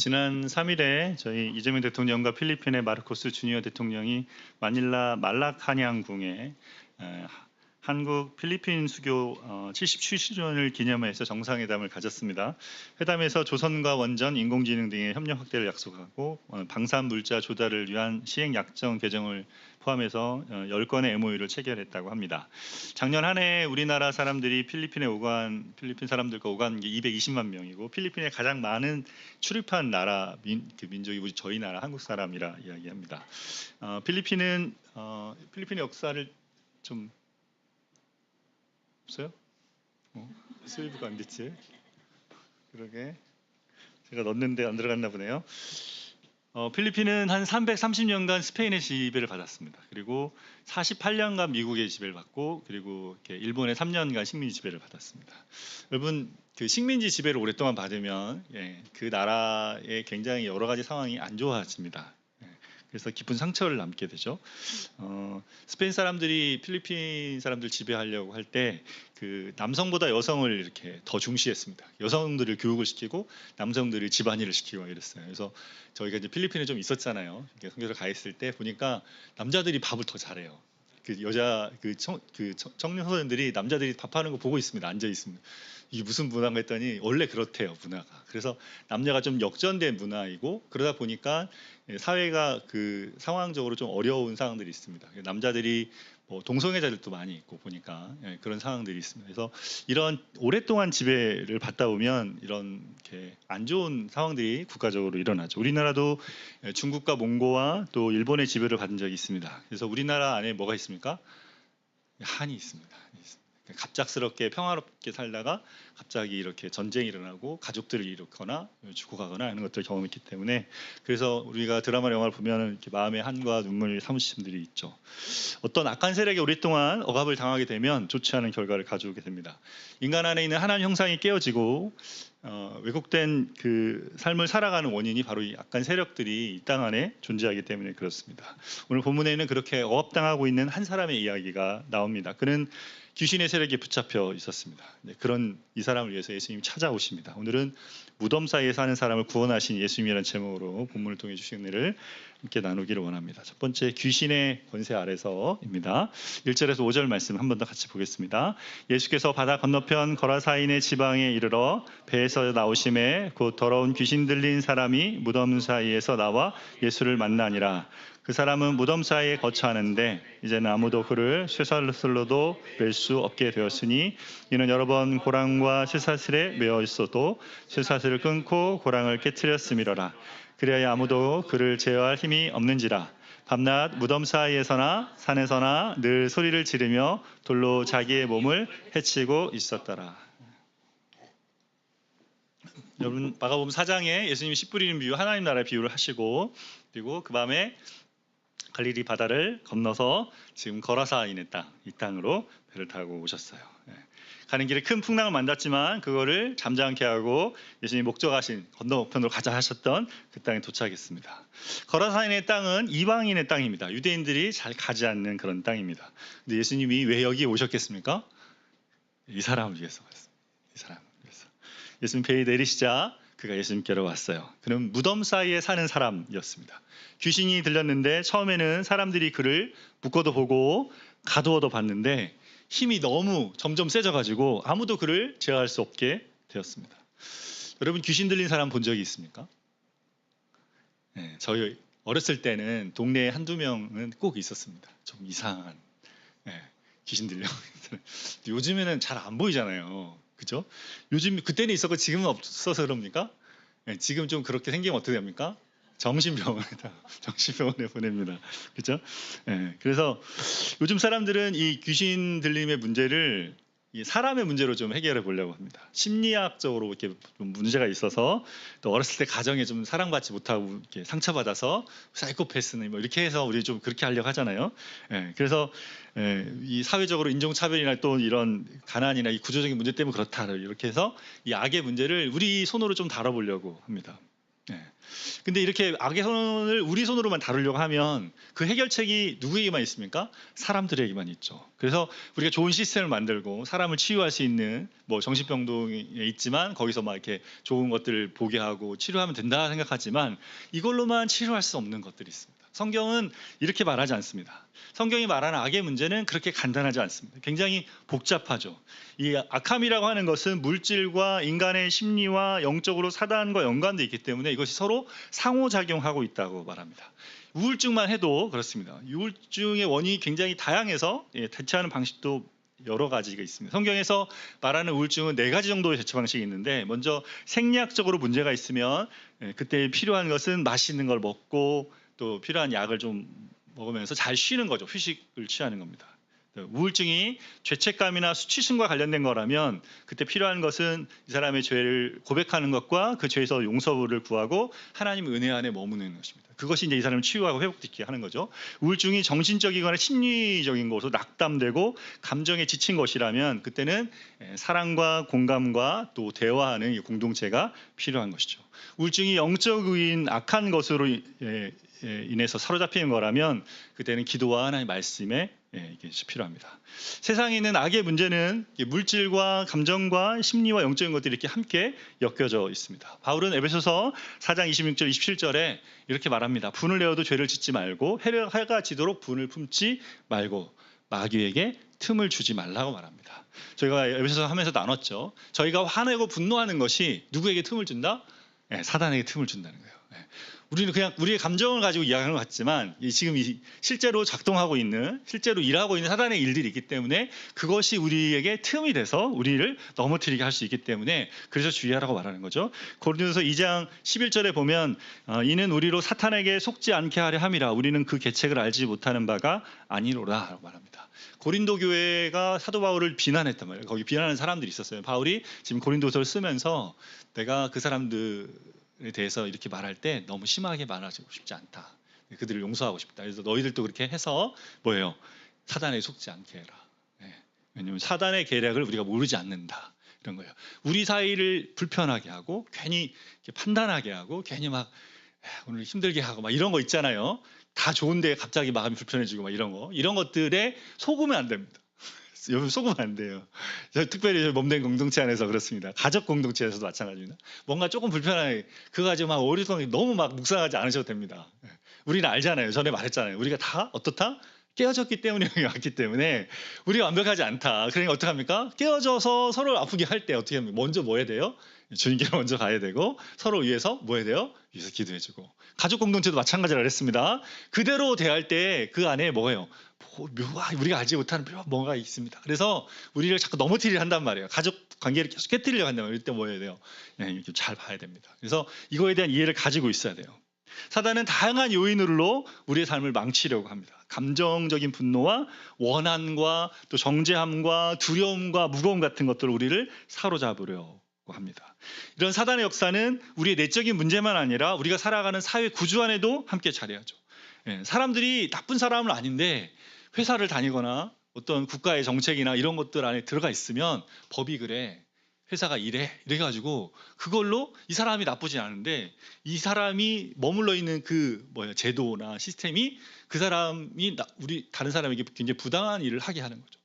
지난 3일에 저희 이재명 대통령과 필리핀의 마르코스 주니어 대통령이 마닐라 말라카냥궁에 한국 필리핀 수교 77주년을 기념해서 정상회담을 가졌습니다. 회담에서 조선과 원전, 인공지능 등의 협력 확대를 약속하고 방산 물자 조달을 위한 시행 약정 개정을 포함해서 10건의 MOU를 체결했다고 합니다. 작년 한 해 우리나라 사람들이 필리핀 사람들과 오간 게 220만 명이고 필리핀에 가장 많은 출입한 나라 민족이 저희 나라 한국 사람이라 이야기합니다. 필리핀의 역사를 좀 없어요? 스웨이브가 안 됐지? 그러게 제가 넣었는데 안 들어갔나 보네요. 필리핀은 한 330년간 스페인의 지배를 받았습니다. 그리고 48년간 미국의 지배를 받고 그리고 일본의 3년간 식민지 지배를 받았습니다. 여러분 그 식민지 지배를 오랫동안 받으면 그 나라의 굉장히 여러 가지 상황이 안 좋아집니다. 그래서 깊은 상처를 남게 되죠. 스페인 사람들이 필리핀 사람들 지배하려고 할 때 그 남성보다 여성을 이렇게 더 중시했습니다. 여성들을 교육을 시키고 남성들을 집안일을 시키고 이랬어요. 그래서 저희가 이제 필리핀에 좀 있었잖아요. 선교를 가 있을 때 보니까 남자들이 밥을 더 잘해요. 청소년들이 남자들이 밥하는 거 보고 있습니다. 앉아 있습니다. 이게 무슨 문화가 했더니 원래 그렇대요, 문화가. 그래서 남녀가 좀 역전된 문화이고 그러다 보니까 사회가 그 상황적으로 좀 어려운 상황들이 있습니다. 남자들이 동성애자들도 많이 있고 보니까 그런 상황들이 있습니다. 그래서 이런 오랫동안 지배를 받다 보면 이런 이렇게 안 좋은 상황들이 국가적으로 일어나죠. 우리나라도 중국과 몽고와 또 일본의 지배를 받은 적이 있습니다. 그래서 우리나라 안에 뭐가 있습니까? 한이 있습니다. 갑작스럽게 평화롭게 살다가 갑자기 이렇게 전쟁이 일어나고 가족들을 잃거나 죽어가거나 하는 것들을 경험했기 때문에 그래서 우리가 드라마나 영화를 보면 이렇게 마음의 한과 눈물을 삼으신 분들이 있죠. 어떤 악한 세력에 오랫동안 억압을 당하게 되면 좋지 않은 결과를 가져오게 됩니다. 인간 안에 있는 하나님 형상이 깨어지고 왜곡된 그 삶을 살아가는 원인이 바로 이 악한 세력들이 이 땅 안에 존재하기 때문에 그렇습니다. 오늘 본문에는 그렇게 억압당하고 있는 한 사람의 이야기가 나옵니다. 그는 귀신의 세력에 붙잡혀 있었습니다. 그런 이 사람을 위해서 예수님이 찾아오십니다. 오늘은 무덤 사이에 사는 사람을 구원하신 예수님이라는 제목으로 본문을 통해 주신 은혜를 함께 나누기를 원합니다. 첫 번째, 귀신의 권세 아래서입니다. 1절에서 5절 말씀 한 번 더 같이 보겠습니다. 예수께서 바다 건너편 거라사인의 지방에 이르러 배에서 나오심에 곧 더러운 귀신 들린 사람이 무덤 사이에서 나와 예수를 만나니라. 그 사람은 무덤 사이에 거처하는데 이제는 아무도 그를 쇠사슬로도 멜 수 없게 되었으니 이는 여러 번 고랑과 쇠사슬에 매어 있어도 쇠사슬을 끊고 고랑을 깨뜨렸음이로라. 그래야 아무도 그를 제어할 힘이 없는지라. 밤낮 무덤 사이에서나 산에서나 늘 소리를 지르며 돌로 자기의 몸을 해치고 있었더라. 여러분 마가복음 4장에 예수님이 씨 뿌리는 비유, 하나님 나라의 비유를 하시고 그리고 그 밤에 갈릴리 바다를 건너서 지금 거라사인의 땅, 이 땅으로 배를 타고 오셨어요. 가는 길에 큰 풍랑을 만났지만 그거를 잠잠케 하고 예수님이 목적하신 건너편으로 가자 하셨던 그 땅에 도착했습니다. 거라사인의 땅은 이방인의 땅입니다. 유대인들이 잘 가지 않는 그런 땅입니다. 근데 예수님이 왜 여기에 오셨겠습니까? 이 사람을 위해서 왔습니다. 이 사람을 위해서. 예수님 배에 내리시자 그가 예수님께로 왔어요. 그는 무덤 사이에 사는 사람이었습니다. 귀신이 들렸는데 처음에는 사람들이 그를 묶어도 보고 가두어도 봤는데 힘이 너무 점점 세져가지고 아무도 그를 제어할 수 없게 되었습니다. 여러분 귀신 들린 사람 본 적이 있습니까? 네, 저희 어렸을 때는 동네에 한두 명은 꼭 있었습니다. 좀 이상한 귀신 들려. 요즘에는 잘 안 보이잖아요. 그죠? 요즘 그때는 있었고 지금은 없어서 그럽니까? 지금 좀 그렇게 생기면 어떻게 됩니까? 정신병원에 보냅니다. 그렇죠? 그래서 요즘 사람들은 이 귀신 들림의 문제를 이 사람의 문제로 좀 해결해 보려고 합니다. 심리학적으로 이렇게 좀 문제가 있어서 또 어렸을 때 가정에 좀 사랑받지 못하고 이렇게 상처받아서 사이코패스는 뭐 이렇게 해서 우리 좀 그렇게 하려고 하잖아요. 그래서 이 사회적으로 인종차별이나 또 이런 가난이나 이 구조적인 문제 때문에 그렇다 이렇게 해서 이 악의 문제를 우리 손으로 좀 다뤄보려고 합니다. 네. 근데 이렇게 악의 손을 우리 손으로만 다루려고 하면 그 해결책이 누구에게만 있습니까? 사람들에게만 있죠. 그래서 우리가 좋은 시스템을 만들고 사람을 치유할 수 있는 뭐 정신병동에 있지만 거기서 막 이렇게 좋은 것들을 보게 하고 치료하면 된다 생각하지만 이걸로만 치료할 수 없는 것들이 있습니다. 성경은 이렇게 말하지 않습니다. 성경이 말하는 악의 문제는 그렇게 간단하지 않습니다. 굉장히 복잡하죠. 이 악함이라고 하는 것은 물질과 인간의 심리와 영적으로 사단과 연관되어 있기 때문에 이것이 서로 상호작용하고 있다고 말합니다. 우울증만 해도 그렇습니다. 우울증의 원인이 굉장히 다양해서 대처하는 방식도 여러 가지가 있습니다. 성경에서 말하는 우울증은 4가지 정도의 대처 방식이 있는데 먼저 생리학적으로 문제가 있으면 그때 필요한 것은 맛있는 걸 먹고 또 필요한 약을 좀 먹으면서 잘 쉬는 거죠. 휴식을 취하는 겁니다. 우울증이 죄책감이나 수치심과 관련된 거라면 그때 필요한 것은 이 사람의 죄를 고백하는 것과 그 죄에서 용서를 구하고 하나님의 은혜 안에 머무는 것입니다. 그것이 이제 이 사람을 치유하고 회복시키게 하는 거죠. 우울증이 정신적이거나 심리적인 것으로 낙담되고 감정에 지친 것이라면 그때는 사랑과 공감과 또 대화하는 공동체가 필요한 것이죠. 우울증이 영적인 악한 것으로 인해서 사로잡히는 거라면 그때는 기도와 하나님의 말씀에 이게 필요합니다. 세상에 있는 악의 문제는 물질과 감정과 심리와 영적인 것들이 이렇게 함께 엮여져 있습니다. 바울은 에베소서 4장 26절 27절에 이렇게 말합니다. 분을 내어도 죄를 짓지 말고 해가 지도록 분을 품지 말고 마귀에게 틈을 주지 말라고 말합니다. 저희가 에베소서 하면서 나눴죠. 저희가 화내고 분노하는 것이 누구에게 틈을 준다? 사단에게 틈을 준다는 거예요. 우리는 그냥 우리의 감정을 가지고 이야기하는 것 같지만 지금 실제로 작동하고 있는 실제로 일하고 있는 사단의 일들이 있기 때문에 그것이 우리에게 틈이 돼서 우리를 넘어뜨리게 할 수 있기 때문에 그래서 주의하라고 말하는 거죠. 고린도서 2장 11절에 보면 이는 우리로 사탄에게 속지 않게 하려 함이라 우리는 그 계책을 알지 못하는 바가 아니로라 라고 말합니다. 고린도 교회가 사도 바울을 비난했단 말이에요. 거기 비난하는 사람들이 있었어요. 바울이 지금 고린도서를 쓰면서 내가 그 사람들 에 대해서 이렇게 말할 때 너무 심하게 말하고 싶지 않다. 그들을 용서하고 싶다. 그래서 너희들도 그렇게 해서 뭐예요? 사단에 속지 않게 해라. 왜냐하면 사단의 계략을 우리가 모르지 않는다. 이런 거예요. 우리 사이를 불편하게 하고 괜히 판단하게 하고 괜히 막 오늘 힘들게 하고 막 이런 거 있잖아요. 다 좋은데 갑자기 마음이 불편해지고 막 이런 거. 이런 것들에 속으면 안 됩니다. 여러분 속으면 안 돼요. 특별히 몸된 공동체 안에서 그렇습니다. 가족 공동체에서도 마찬가지입니다. 뭔가 조금 불편하게 그거 가지고 막 오랫동안 너무 막 묵상하지 않으셔도 됩니다. 우리는 알잖아요. 전에 말했잖아요. 우리가 다 어떻다? 깨어졌기 때문에 여기 왔기 때문에 우리가 완벽하지 않다. 그러니까 어떻게 합니까? 깨어져서 서로 아프게 할 때 어떻게 합니까? 먼저 뭐 해야 돼요? 주님께 먼저 가야 되고 서로 위해서 뭐 해야 돼요? 위해서 기도해주고 가족 공동체도 마찬가지라 그랬습니다. 그대로 대할 때 그 안에 뭐예요? 우리가 알지 못하는 뭐가 있습니다. 그래서 우리를 자꾸 넘어뜨리려 한단 말이에요. 가족 관계를 계속 깨뜨리려 한단 말이에요. 이때 뭐 해야 돼요? 이렇게 잘 봐야 됩니다. 그래서 이거에 대한 이해를 가지고 있어야 돼요. 사단은 다양한 요인으로 우리의 삶을 망치려고 합니다. 감정적인 분노와 원한과 또 정죄함과 두려움과 무거움 같은 것들을 우리를 사로잡으려고 합니다. 이런 사단의 역사는 우리의 내적인 문제만 아니라 우리가 살아가는 사회 구조 안에도 함께 자리하죠. 사람들이 나쁜 사람은 아닌데 회사를 다니거나 어떤 국가의 정책이나 이런 것들 안에 들어가 있으면 법이 그래, 회사가 이래 가지고 그걸로 이 사람이 나쁘지 않은데 이 사람이 머물러 있는 그 제도나 시스템이 그 사람이 우리 다른 사람에게 굉장히 부당한 일을 하게 하는 거죠.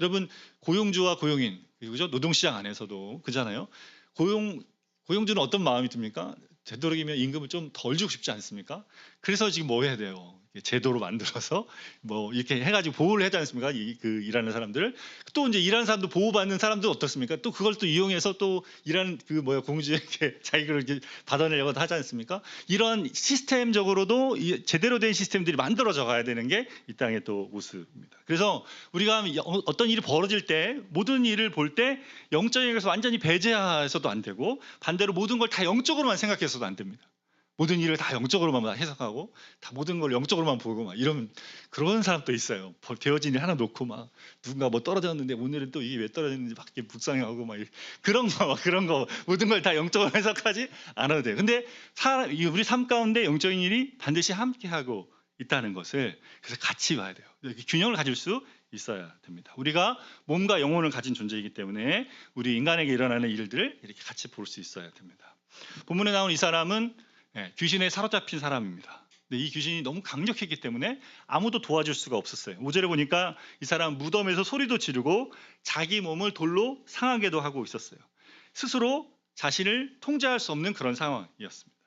여러분 고용주와 고용인 그죠? 노동시장 안에서도 그잖아요. 고용주는 어떤 마음이 듭니까? 되도록이면 임금을 좀 덜 주고 싶지 않습니까? 그래서 지금 뭐 해야 돼요? 제도로 만들어서 뭐 이렇게 해가지고 보호를 하지 않습니까? 일하는 사람들. 또 이제 일하는 사람도 보호받는 사람도 어떻습니까? 또 그걸 또 이용해서 또 일하는 공주에게 자기를 이렇게 받아내려고 하지 않습니까? 이런 시스템적으로도 제대로 된 시스템들이 만들어져 가야 되는 게 이 땅의 또 모습입니다. 그래서 우리가 어떤 일이 벌어질 때 모든 일을 볼 때 영적인 것을 완전히 배제해서도 안 되고 반대로 모든 걸 다 영적으로만 생각해서도 안 됩니다. 모든 일을 다 영적으로만 해석하고 다 모든 걸 영적으로만 보고 막 이런 그런 사람도 있어요. 되어진 일 하나 놓고 막 누군가 뭐 떨어졌는데 오늘은 또 이게 왜 떨어졌는지 막 불쌍해하고 막 그런 거 모든 걸 다 영적으로 해석하지 않아도 돼요. 근데 우리 삶 가운데 영적인 일이 반드시 함께하고 있다는 것을 그래서 같이 봐야 돼요. 균형을 가질 수 있어야 됩니다. 우리가 몸과 영혼을 가진 존재이기 때문에 우리 인간에게 일어나는 일들을 이렇게 같이 볼 수 있어야 됩니다. 본문에 나온 이 사람은 귀신에 사로잡힌 사람입니다. 근데 이 귀신이 너무 강력했기 때문에 아무도 도와줄 수가 없었어요. 5절에 보니까 이 사람 무덤에서 소리도 지르고 자기 몸을 돌로 상하게도 하고 있었어요. 스스로 자신을 통제할 수 없는 그런 상황이었습니다.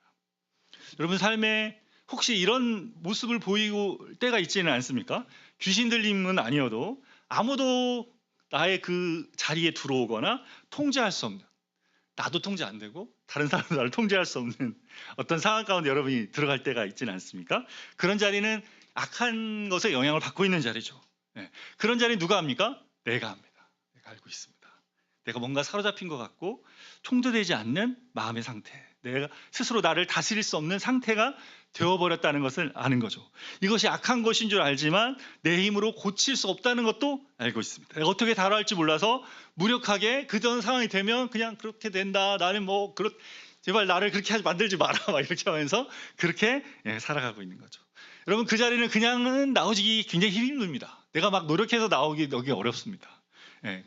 여러분 삶에 혹시 이런 모습을 보이고 때가 있지는 않습니까? 귀신 들림은 아니어도 아무도 나의 그 자리에 들어오거나 통제할 수 없는, 나도 통제 안 되고 다른 사람도 나를 통제할 수 없는 어떤 상황 가운데 여러분이 들어갈 때가 있지는 않습니까? 그런 자리는 악한 것에 영향을 받고 있는 자리죠. 그런 자리 누가 합니까? 내가 합니다. 내가 알고 있습니다. 내가 뭔가 사로잡힌 것 같고 통제되지 않는 마음의 상태, 내가 스스로 나를 다스릴 수 없는 상태가 되어버렸다는 것을 아는 거죠. 이것이 악한 것인 줄 알지만 내 힘으로 고칠 수 없다는 것도 알고 있습니다. 내가 어떻게 다뤄할지 몰라서 무력하게 그런 상황이 되면 그냥 그렇게 된다. 나는 뭐 제발 나를 그렇게 만들지 마라. 막 이렇게 하면서 그렇게 살아가고 있는 거죠. 여러분 그 자리는 그냥은 나오기 굉장히 힘듭니다. 내가 막 노력해서 나오기 어렵습니다.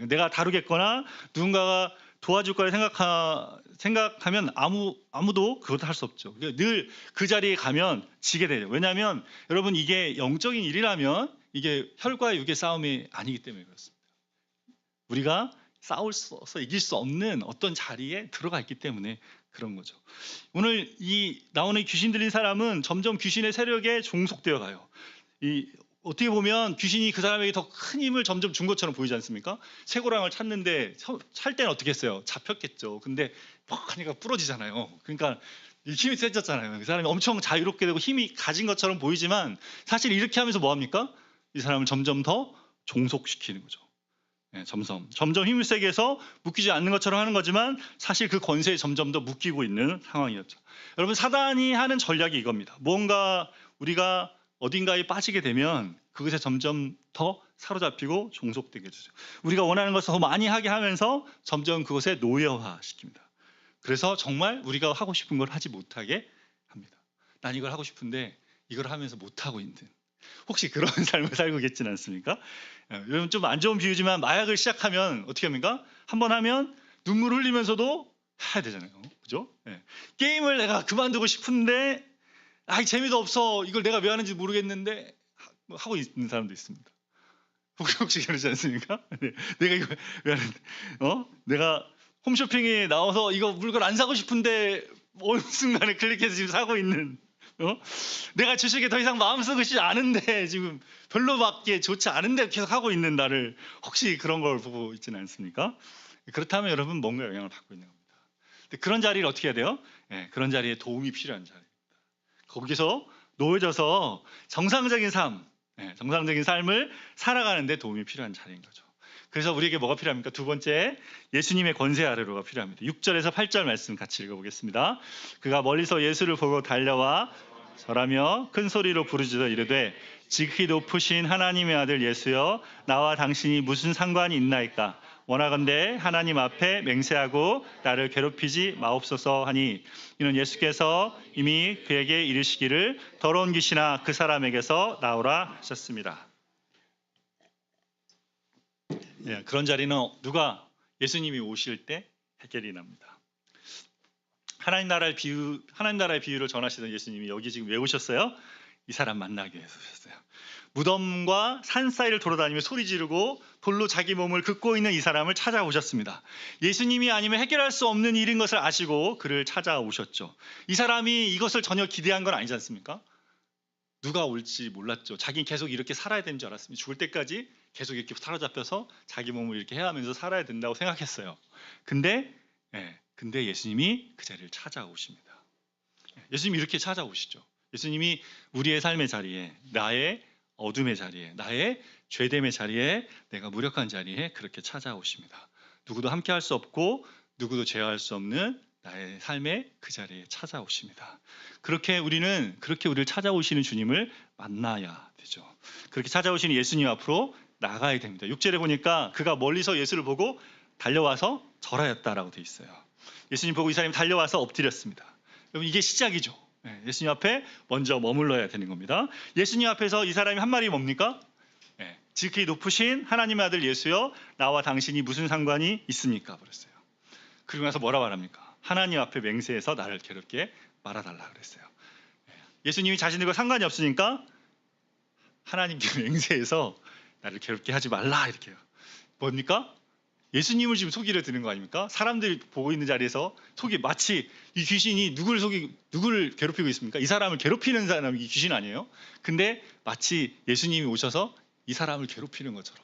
내가 다루겠거나 누군가가 도와줄 거라 생각하면 아무도 그것도 할 수 없죠. 늘 그 자리에 가면 지게 돼요. 왜냐하면 여러분 이게 영적인 일이라면 이게 혈과 육의 싸움이 아니기 때문에 그렇습니다. 우리가 싸워서 이길 수 없는 어떤 자리에 들어가 있기 때문에 그런 거죠. 오늘 이 나오는 귀신 들린 사람은 점점 귀신의 세력에 종속되어 가요. 어떻게 보면 귀신이 그 사람에게 더 큰 힘을 점점 준 것처럼 보이지 않습니까? 쇠고랑을 찾는데 찰 때는 어떻게 했어요? 잡혔겠죠. 근데 막 하니까 부러지잖아요. 그러니까 힘이 세졌잖아요. 그 사람이 엄청 자유롭게 되고 힘이 가진 것처럼 보이지만 사실 이렇게 하면서 뭐 합니까? 이 사람을 점점 더 종속시키는 거죠. 점점 힘을 세게 해서 묶이지 않는 것처럼 하는 거지만 사실 그 권세에 점점 더 묶이고 있는 상황이었죠. 여러분 사단이 하는 전략이 이겁니다. 뭔가 우리가 어딘가에 빠지게 되면 그것에 점점 더 사로잡히고 종속되게 되죠. 우리가 원하는 것을 더 많이 하게 하면서 점점 그것에 노예화시킵니다. 그래서 정말 우리가 하고 싶은 걸 하지 못하게 합니다. 난 이걸 하고 싶은데 이걸 하면서 못하고 있는, 혹시 그런 삶을 살고 계시진 않습니까? 여러분 좀 안 좋은 비유지만 마약을 시작하면 어떻게 합니까? 한번 하면 눈물 흘리면서도 해야 되잖아요. 그죠? 게임을 내가 그만두고 싶은데 재미도 없어. 이걸 내가 왜 하는지 모르겠는데 하고 있는 사람도 있습니다. 혹시 그러지 않습니까? 내가 이거 왜 하는데? 내가 홈쇼핑에 나와서 이거 물건 안 사고 싶은데 어느 순간에 클릭해서 지금 사고 있는. 내가 주식에 더 이상 마음 쓰고 싶지 않은데 지금 별로밖에 좋지 않은데 계속 하고 있는 나를 혹시 그런 걸 보고 있지는 않습니까? 그렇다면 여러분 뭔가 영향을 받고 있는 겁니다. 근데 그런 자리를 어떻게 해야 돼요? 그런 자리에 도움이 필요한 자리. 거기서 놓여져서 정상적인 삶을 살아가는데 도움이 필요한 자리인 거죠. 그래서 우리에게 뭐가 필요합니까? 두 번째, 예수님의 권세 아래로가 필요합니다. 6절에서 8절 말씀 같이 읽어보겠습니다. 그가 멀리서 예수를 보고 달려와 절하며 큰 소리로 부르짖어 이르되 지극히 높으신 하나님의 아들 예수여, 나와 당신이 무슨 상관이 있나이까? 원하건대 하나님 앞에 맹세하고 나를 괴롭히지 마옵소서 하니, 이는 예수께서 이미 그에게 이르시기를 더러운 귀신아 그 사람에게서 나오라 하셨습니다. 그런 자리는 누가 예수님이 오실 때 해결이 납니다. 하나님 나라의 비유를 전하시던 예수님이 여기 지금 왜 오셨어요? 이 사람 만나기 위해서 오셨어요. 무덤과 산 사이를 돌아다니며 소리 지르고 돌로 자기 몸을 긋고 있는 이 사람을 찾아오셨습니다. 예수님이 아니면 해결할 수 없는 일인 것을 아시고 그를 찾아오셨죠. 이 사람이 이것을 전혀 기대한 건 아니지 않습니까? 누가 올지 몰랐죠. 자기는 계속 이렇게 살아야 되는 줄 알았습니다. 죽을 때까지 계속 이렇게 사로잡혀서 자기 몸을 이렇게 해하면서 살아야 된다고 생각했어요. 근데 예수님이 그 자리를 찾아오십니다. 예수님이 이렇게 찾아오시죠. 예수님이 우리의 삶의 자리에, 나의 어둠의 자리에, 나의 죄됨의 자리에, 내가 무력한 자리에 그렇게 찾아오십니다. 누구도 함께 할 수 없고 누구도 제어할 수 없는 나의 삶의 그 자리에 찾아오십니다. 그렇게 우리를 찾아오시는 주님을 만나야 되죠. 그렇게 찾아오시는 예수님 앞으로 나가야 됩니다. 6절에 보니까 그가 멀리서 예수를 보고 달려와서 절하였다라고 되어 있어요. 예수님 보고 이 사람이 달려와서 엎드렸습니다. 여러분 이게 시작이죠. 예수님 앞에 먼저 머물러야 되는 겁니다. 예수님 앞에서 이 사람이 한 말이 뭡니까? 지극히 높으신 하나님의 아들 예수여, 나와 당신이 무슨 상관이 있습니까? 그랬어요. 그러고 나서 뭐라 말합니까? 하나님 앞에 맹세해서 나를 괴롭게 말아달라 그랬어요. 예수님이 자신들과 상관이 없으니까 하나님께 맹세해서 나를 괴롭게 하지 말라 이렇게요. 뭡니까? 예수님을 지금 속이려 드는 거 아닙니까? 사람들이 보고 있는 자리에서 마치 이 귀신이 누구를 괴롭히고 있습니까? 이 사람을 괴롭히는 사람이 이 귀신 아니에요? 근데 마치 예수님이 오셔서 이 사람을 괴롭히는 것처럼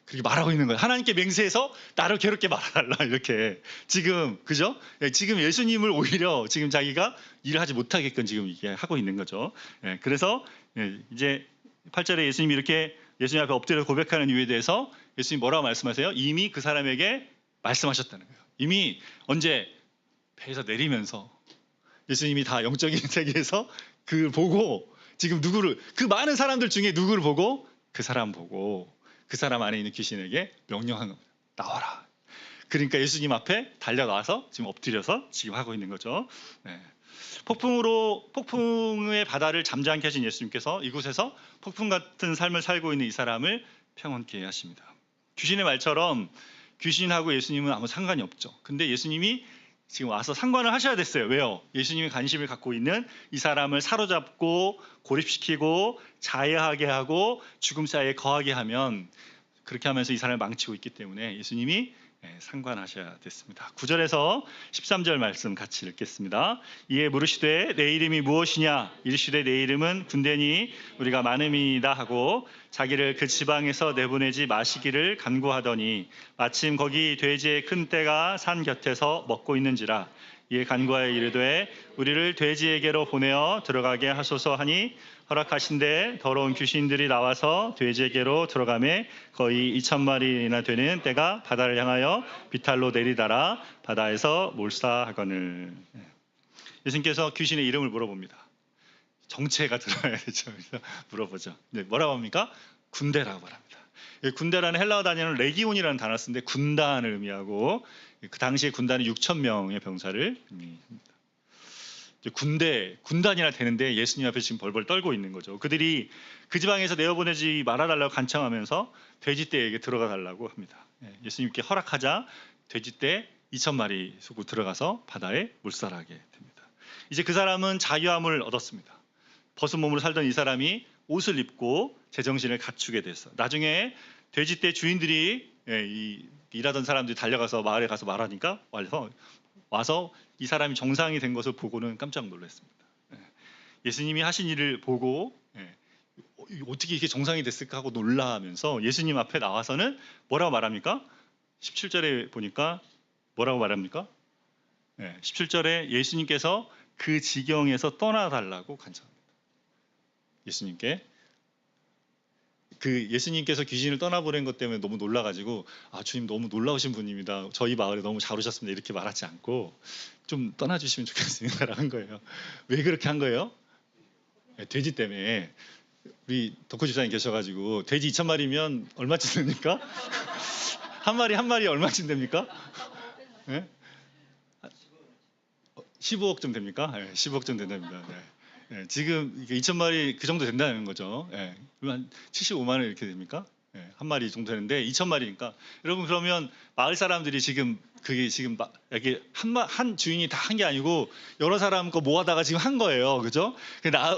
그렇게 말하고 있는 거예요. 하나님께 맹세해서 나를 괴롭게 말아달라 이렇게 지금 그죠? 지금 예수님을 오히려 지금 자기가 일을 하지 못하게끔 지금 이게 하고 있는 거죠. 그래서 이제 8절에 예수님이 이렇게 예수님 앞에 엎드려 고백하는 이유에 대해서 예수님이 뭐라고 말씀하세요? 이미 그 사람에게 말씀하셨다는 거예요. 이미 언제 배에서 내리면서 예수님이 다 영적인 세계에서 그걸 보고 지금 그 많은 사람들 중에 누구를 보고 그 사람 보고 그 사람 안에 있는 귀신에게 명령한 겁니다. 나와라. 그러니까 예수님 앞에 달려나와서 지금 엎드려서 지금 하고 있는 거죠. 폭풍의 바다를 잠잠케 하신 예수님께서 이곳에서 폭풍 같은 삶을 살고 있는 이 사람을 평온케 하십니다. 귀신의 말처럼 귀신하고 예수님은 아무 상관이 없죠. 근데 예수님이 지금 와서 상관을 하셔야 됐어요. 왜요? 예수님이 관심을 갖고 있는 이 사람을 사로잡고 고립시키고 자해하게 하고 죽음 사이에 거하게 하면 그렇게 하면서 이 사람을 망치고 있기 때문에 예수님이 상관하셔야 됐습니다. 9절에서 13절 말씀 같이 읽겠습니다. 이에 물으시되 내 이름이 무엇이냐? 이르시되 내 이름은 군대니 우리가 많음이다 하고 자기를 그 지방에서 내보내지 마시기를 간구하더니 마침 거기 돼지의 큰 떼가 산 곁에서 먹고 있는지라. 이에 간구하여 이르되 우리를 돼지에게로 보내어 들어가게 하소서 하니 허락하신데 더러운 귀신들이 나와서 돼지에게로 들어가매 거의 2,000마리나 되는 떼가 바다를 향하여 비탈로 내리다라 바다에서 몰사하거늘. 예수님께서 귀신의 이름을 물어봅니다. 정체가 들어야 되죠. 그래서 물어보죠. 뭐라고 합니까? 군대라고 말합니다. 군대라는 헬라어 단어는 레기온이라는 단어를 쓰는데 군단을 의미하고 그 당시에 군단이 6,000명의 병사를 의미합니다. 군단이나 되는데 예수님 앞에 지금 벌벌 떨고 있는 거죠. 그들이 그 지방에서 내어보내지 말아달라고 간청하면서 돼지떼에게 들어가 달라고 합니다. 예수님께 허락하자 돼지떼 2,000마리 쏘고 들어가서 바다에 몰살하게 됩니다. 이제 그 사람은 자유함을 얻었습니다. 벗은 몸으로 살던 이 사람이 옷을 입고 제정신을 갖추게 됐어. 나중에 돼지떼 주인들이 일하던 사람들이 달려가서 마을에 가서 말하니까 와서 이 사람이 정상이 된 것을 보고는 깜짝 놀랐습니다. 예수님이 하신 일을 보고 어떻게 이게 정상이 됐을까 하고 놀라면서 예수님 앞에 나와서는 뭐라고 말합니까? 17절에 보니까 뭐라고 말합니까? 17절에 예수님께서 그 지경에서 떠나달라고 간청합니다. 예수님께서 귀신을 떠나보낸 것 때문에 너무 놀라가지고 주님 너무 놀라우신 분입니다. 저희 마을에 너무 잘 오셨습니다. 이렇게 말하지 않고 좀 떠나주시면 좋겠습니다라고 한 거예요. 왜 그렇게 한 거예요? 돼지 때문에. 우리 덕후 집사님 계셔가지고 돼지 2,000마리면 얼마쯤 됩니까? 한 마리 얼마쯤 됩니까? 15억 좀 됩니까? 15억 좀 된답니다. 지금 2,000마리 그 정도 된다는 거죠. 한 75만 원 이렇게 됩니까? 한 마리 정도 되는데 2,000마리니까 여러분 그러면 마을 사람들이 지금 그게 지금 이렇게 한 주인이 다 한 게 아니고 여러 사람 거 모아다가 지금 한 거예요, 그죠?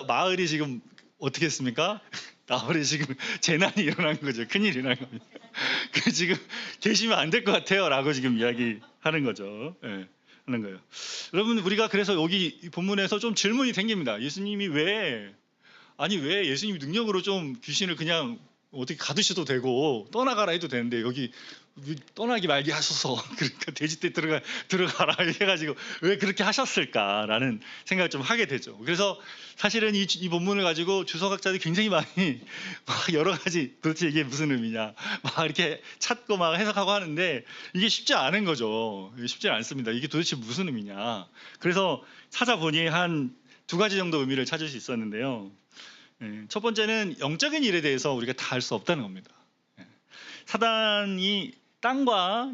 마을이 지금 어떻게 했습니까? 마을에 지금 재난이 일어난 거죠. 큰일이 일어난 겁니다. 그 지금 계시면 안 될 것 같아요라고 지금 이야기하는 거죠. 하는 거예요. 여러분 우리가 그래서 여기 본문에서 좀 질문이 생깁니다. 예수님이 왜 예수님이 능력으로 좀 귀신을 그냥 어떻게 가두셔도 되고 떠나가라 해도 되는데 여기 떠나기 말게 하셔서 그러니까 돼지떼 들어가라 해가지고 왜 그렇게 하셨을까라는 생각을 좀 하게 되죠. 그래서 사실은 이 본문을 가지고 주석학자들이 굉장히 많이 막 여러 가지 도대체 이게 무슨 의미냐 막 이렇게 찾고 막 해석하고 하는데 이게 쉽지 않은 거죠. 쉽지 않습니다. 이게 도대체 무슨 의미냐. 그래서 찾아보니 한 2가지 정도 의미를 찾을 수 있었는데요. 첫 번째는 영적인 일에 대해서 우리가 다 알 수 없다는 겁니다. 사단이 땅과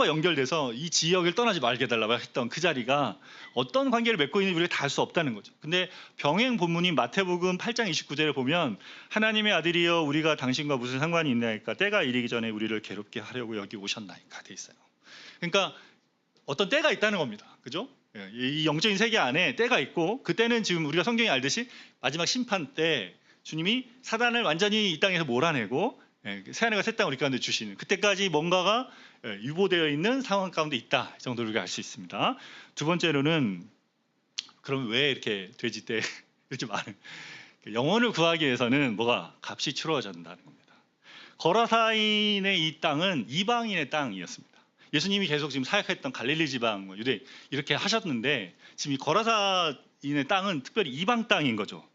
연결돼서 이 지역을 떠나지 말게 해달라고 했던 그 자리가 어떤 관계를 맺고 있는지 우리가 다 알 수 없다는 거죠. 근데 병행 본문인 마태복음 8장 29절에 보면 하나님의 아들이여 우리가 당신과 무슨 상관이 있나이까 때가 이르기 전에 우리를 괴롭게 하려고 여기 오셨나이까 돼 있어요. 그러니까 어떤 때가 있다는 겁니다. 그죠? 예, 이 영적인 세계 안에 때가 있고 그 때는 지금 우리가 성경에 알듯이 마지막 심판 때 주님이 사단을 완전히 이 땅에서 몰아내고 새하늘과 새 땅을 우리 가운데 주시는 그때까지 뭔가가 유보되어 있는 상황 가운데 있다. 이 정도로 우리가 알 수 있습니다. 두 번째로는 그럼 왜 이렇게 돼지 때 이렇게 많은 영혼을 구하기 위해서는 뭐가 값이 치러져야 된다는 겁니다. 거라사인의 이 땅은 이방인의 땅이었습니다. 예수님이 계속 지금 사역했던 갈릴리 지방, 유대 이렇게 하셨는데 지금 이 거라사인의 땅은 특별히 이방 땅인 거죠.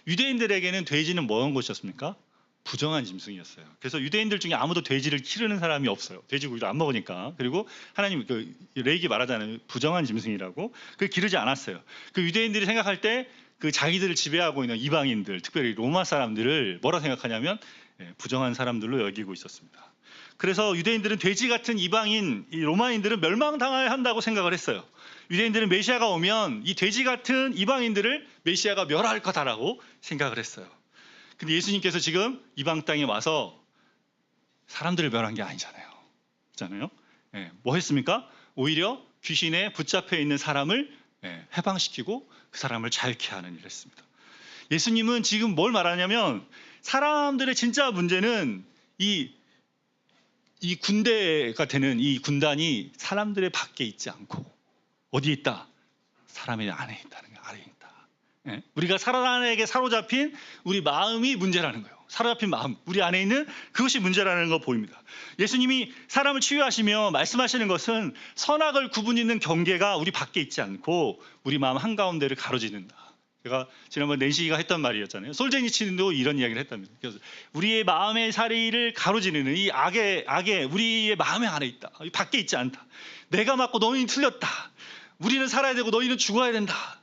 유대인들에게는 돼지는 뭐한 것이었습니까? 부정한 짐승이었어요. 그래서 유대인들 중에 아무도 돼지를 기르는 사람이 없어요. 돼지고기를 안 먹으니까. 그리고 하나님 그 레위기 말하자면 부정한 짐승이라고 그 기르지 않았어요. 그 유대인들이 생각할 때 그 자기들을 지배하고 있는 이방인들, 특별히 로마 사람들을 뭐라 생각하냐면 부정한 사람들로 여기고 있었습니다. 그래서 유대인들은 돼지 같은 이방인, 이 로마인들은 멸망당해야 한다고 생각을 했어요. 유대인들은 메시아가 오면 이 돼지 같은 이방인들을 메시아가 멸할 거다라고 생각을 했어요. 근데 예수님께서 지금 이방 땅에 와서 사람들을 멸한 게 아니잖아요. 그렇잖아요. 뭐 했습니까? 오히려 귀신에 붙잡혀 있는 사람을 해방시키고 그 사람을 자유케 하는 일을 했습니다. 예수님은 지금 뭘 말하냐면 사람들의 진짜 문제는 이 군대가 되는 이 군단이 사람들의 밖에 있지 않고 어디에 있다? 사람의 안에 있다는 거예요. 안에 있다. 우리가 사단에게 사로잡힌 우리 마음이 문제라는 거예요. 사로잡힌 마음, 우리 안에 있는 그것이 문제라는 거 보입니다. 예수님이 사람을 치유하시며 말씀하시는 것은 선악을 구분짓는 경계가 우리 밖에 있지 않고 우리 마음 한가운데를 가로지른다. 제가 지난번 낸시가 했던 말이었잖아요. 솔제니치는도 이런 이야기를 했답니다. 그래서 우리의 마음의 사리를 가로지르는 이 악의 우리의 마음의 안에 있다. 밖에 있지 않다. 내가 맞고 너희는 틀렸다. 우리는 살아야 되고 너희는 죽어야 된다.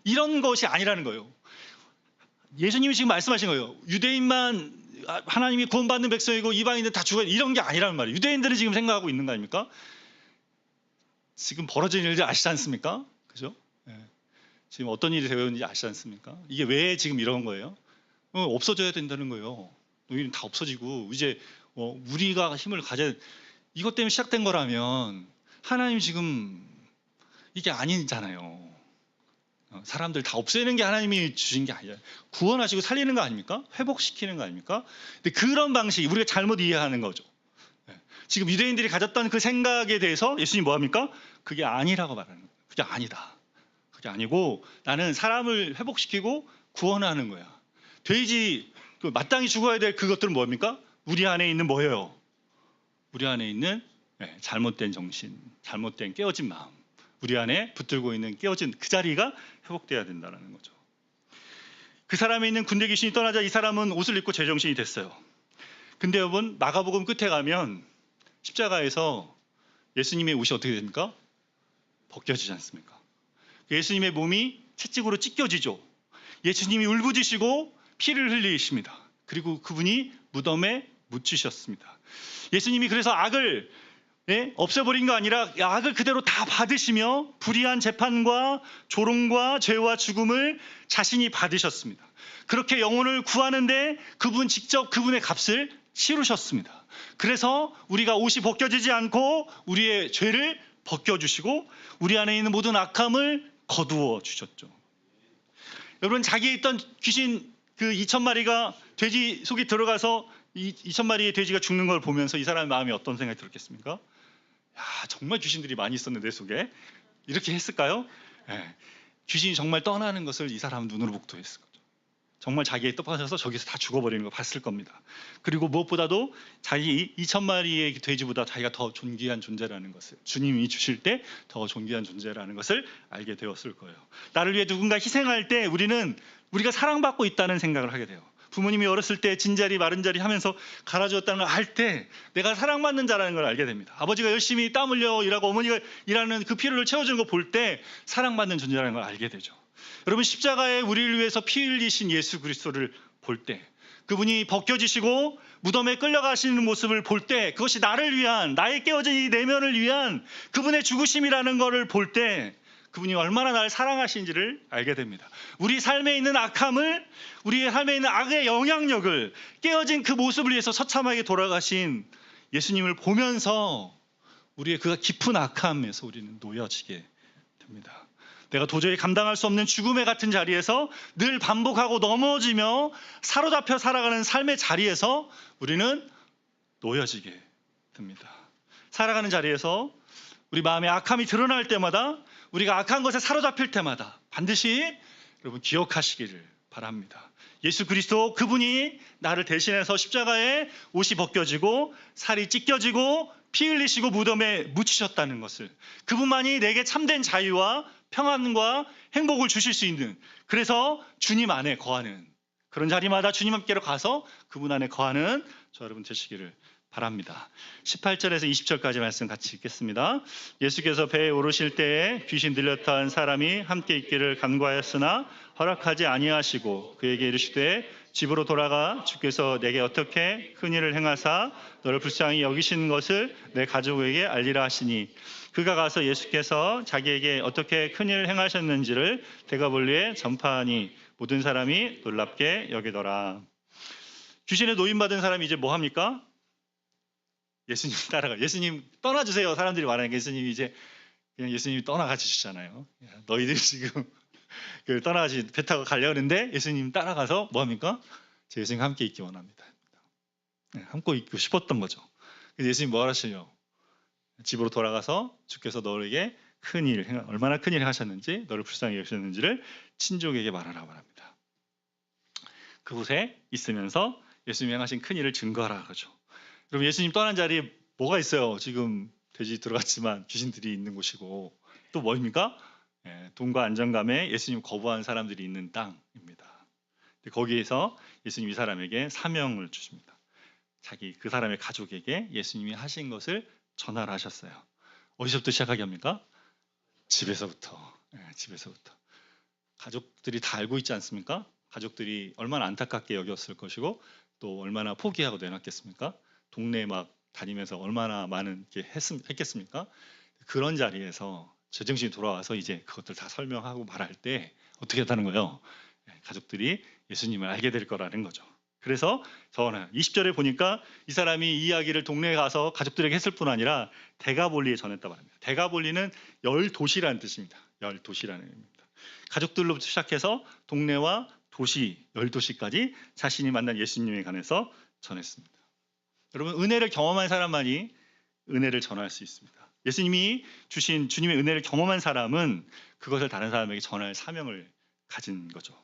이런 것이 아니라는 거예요. 예수님이 지금 말씀하신 거예요. 유대인만 하나님이 구원받는 백성이고 이방인들 다 죽어야 돼. 이런 게 아니라는 말이에요. 유대인들은 지금 생각하고 있는 거 아닙니까? 지금 벌어지는 일들 아시지 않습니까? 그죠? 지금 어떤 일이 되었는지 아시지 않습니까? 이게 왜 지금 이런 거예요? 없어져야 된다는 거예요. 너희는 다 없어지고 이제 우리가 힘을 가져야 이것 때문에 시작된 거라면 하나님 지금 이게 아니잖아요. 사람들 다 없애는 게 하나님이 주신 게 아니잖아요. 구원하시고 살리는 거 아닙니까? 회복시키는 거 아닙니까? 근데 그런 방식이 우리가 잘못 이해하는 거죠. 지금 유대인들이 가졌던 그 생각에 대해서 예수님이 뭐합니까? 그게 아니라고 말하는 거예요. 그게 아니다. 그게 아니고 나는 사람을 회복시키고 구원하는 거야. 돼지 마땅히 죽어야 될 그것들은 뭡니까? 우리 안에 있는 뭐예요? 우리 안에 있는 잘못된 정신, 잘못된 깨어진 마음, 우리 안에 붙들고 있는 깨어진 그 자리가 회복돼야 된다는 거죠. 그 사람에 있는 군대 귀신이 떠나자 이 사람은 옷을 입고 제정신이 됐어요. 근데 여러분 마가복음 끝에 가면 십자가에서 예수님의 옷이 어떻게 됩니까? 벗겨지지 않습니까? 예수님의 몸이 채찍으로 찢겨지죠. 예수님이 울부짖으시고 피를 흘리십니다. 그리고 그분이 무덤에 묻히셨습니다. 예수님이 그래서 악을 없애버린 거 아니라 악을 그대로 다 받으시며 불의한 재판과 조롱과 죄와 죽음을 자신이 받으셨습니다. 그렇게 영혼을 구하는데 그분 직접 그분의 값을 치르셨습니다. 그래서 우리가 옷이 벗겨지지 않고 우리의 죄를 벗겨주시고 우리 안에 있는 모든 악함을 거두어 주셨죠. 여러분 자기에 있던 귀신 그 2,000마리가 돼지 속에 들어가서 2,000마리의 돼지가 죽는 걸 보면서 이 사람의 마음이 어떤 생각이 들었겠습니까? 야, 정말 귀신들이 많이 있었네 내 속에. 이렇게 했을까요? 귀신이 정말 떠나는 것을 이 사람은 눈으로 목도했을 거죠. 정말 자기에 떠빠져서 저기서 다 죽어버리는 걸 봤을 겁니다. 그리고 무엇보다도 자기 2,000마리의 돼지보다 자기가 더 존귀한 존재라는 것을 주님이 주실 때 더 존귀한 존재라는 것을 알게 되었을 거예요. 나를 위해 누군가 희생할 때 우리가 사랑받고 있다는 생각을 하게 돼요. 부모님이 어렸을 때 진자리 마른자리 하면서 갈아주었다는 걸 알 때 내가 사랑받는 자라는 걸 알게 됩니다. 아버지가 열심히 땀 흘려 일하고 어머니가 일하는 그 피로를 채워주는 거 볼 때 사랑받는 존재라는 걸 알게 되죠. 여러분 십자가에 우리를 위해서 피 흘리신 예수 그리스도를 볼 때 그분이 벗겨지시고 무덤에 끌려가시는 모습을 볼 때 그것이 나를 위한 나의 깨어진 이 내면을 위한 그분의 죽으심이라는 것을 볼 때 그분이 얼마나 나를 사랑하신지를 알게 됩니다. 우리 삶에 있는 악함을 우리의 삶에 있는 악의 영향력을 깨어진 그 모습을 위해서 처참하게 돌아가신 예수님을 보면서 우리의 그 깊은 악함에서 우리는 놓여지게 됩니다. 내가 도저히 감당할 수 없는 죽음의 같은 자리에서 늘 반복하고 넘어지며 사로잡혀 살아가는 삶의 자리에서 우리는 놓여지게 됩니다. 살아가는 자리에서 우리 마음에 악함이 드러날 때마다, 우리가 악한 것에 사로잡힐 때마다 반드시 여러분 기억하시기를 바랍니다. 예수 그리스도, 그분이 나를 대신해서 십자가에 옷이 벗겨지고 살이 찢겨지고 피 흘리시고 무덤에 묻히셨다는 것을, 그분만이 내게 참된 자유와 평안과 행복을 주실 수 있는, 그래서 주님 안에 거하는, 그런 자리마다 주님 함께로 가서 그분 안에 거하는 저 여러분 되시기를 바랍니다. 18절에서 20절까지 말씀 같이 읽겠습니다. 예수께서 배에 오르실 때에 귀신 들렸다 한 사람이 함께 있기를 간구하였으나 허락하지 아니하시고 그에게 이르시되 집으로 돌아가 주께서 내게 어떻게 큰 일을 행하사 너를 불쌍히 여기신 것을 내 가족에게 알리라 하시니, 그가 가서 예수께서 자기에게 어떻게 큰 일을 행하셨는지를 데가볼리에 전파하니 모든 사람이 놀랍게 여기더라. 귀신에 노임받은 사람이 이제 뭐 합니까? 예수님 따라가. 예수님 떠나주세요. 사람들이 말하니까 예수님이 이제 그냥 예수님이 떠나가 주시잖아요. 너희들이 지금 떠나가지 배 타고 가려는데 예수님 따라가서 뭐 합니까? 제 예수님과 함께 있기 원합니다. 함께 있고 싶었던 거죠. 그래서 예수님 뭐 하시요? 집으로 돌아가서 주께서 너에게 얼마나 큰 일을 하셨는지, 너를 불쌍히 여기셨는지를 친족에게 말하라고 합니다. 그곳에 있으면서 예수님이 행하신 큰 일을 증거하라 그러죠. 그럼 예수님 떠난 자리에 뭐가 있어요? 지금 돼지 들어갔지만 귀신들이 있는 곳이고, 또 뭐입니까? 돈과 안정감에 예수님 거부한 사람들이 있는 땅입니다. 거기에서 예수님이 이 사람에게 사명을 주십니다. 그 사람의 가족에게 예수님이 하신 것을 전하라 하셨어요. 어디서부터 시작하게 합니까? 집에서부터. 집에서부터. 가족들이 다 알고 있지 않습니까? 가족들이 얼마나 안타깝게 여겼을 것이고 또 얼마나 포기하고 내놨겠습니까? 동네에 막 다니면서 얼마나 많은 게 했겠습니까? 그런 자리에서 제정신이 돌아와서 이제 그것들 다 설명하고 말할 때 어떻게 했다는 거예요? 가족들이 예수님을 알게 될 거라는 거죠. 그래서 저는 20절에 보니까 이 사람이 이 이야기를 동네에 가서 가족들에게 했을 뿐 아니라 데가볼리에 전했다고 합니다. 데가볼리는 10도시라는 뜻입니다. 10도시라는 의미입니다. 가족들로부터 시작해서 동네와 도시, 10도시까지 자신이 만난 예수님에 관해서 전했습니다. 여러분, 은혜를 경험한 사람만이 은혜를 전할 수 있습니다. 예수님이 주신 주님의 은혜를 경험한 사람은 그것을 다른 사람에게 전할 사명을 가진 거죠.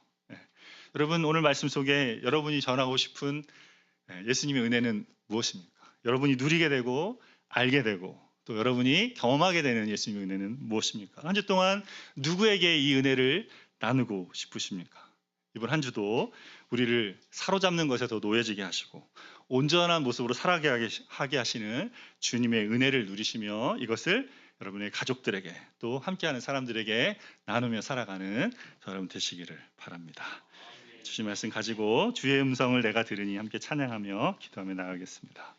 여러분, 오늘 말씀 속에 여러분이 전하고 싶은 예수님의 은혜는 무엇입니까? 여러분이 누리게 되고 알게 되고 또 여러분이 경험하게 되는 예수님의 은혜는 무엇입니까? 한 주 동안 누구에게 이 은혜를 나누고 싶으십니까? 이번 한 주도 우리를 사로잡는 것에 더 놓여지게 하시고 온전한 모습으로 살아가게 하게 하시는 주님의 은혜를 누리시며 이것을 여러분의 가족들에게 또 함께하는 사람들에게 나누며 살아가는 여러분 되시기를 바랍니다. 주신 말씀 가지고 주의 음성을 내가 들으니 함께 찬양하며 기도하며 나가겠습니다.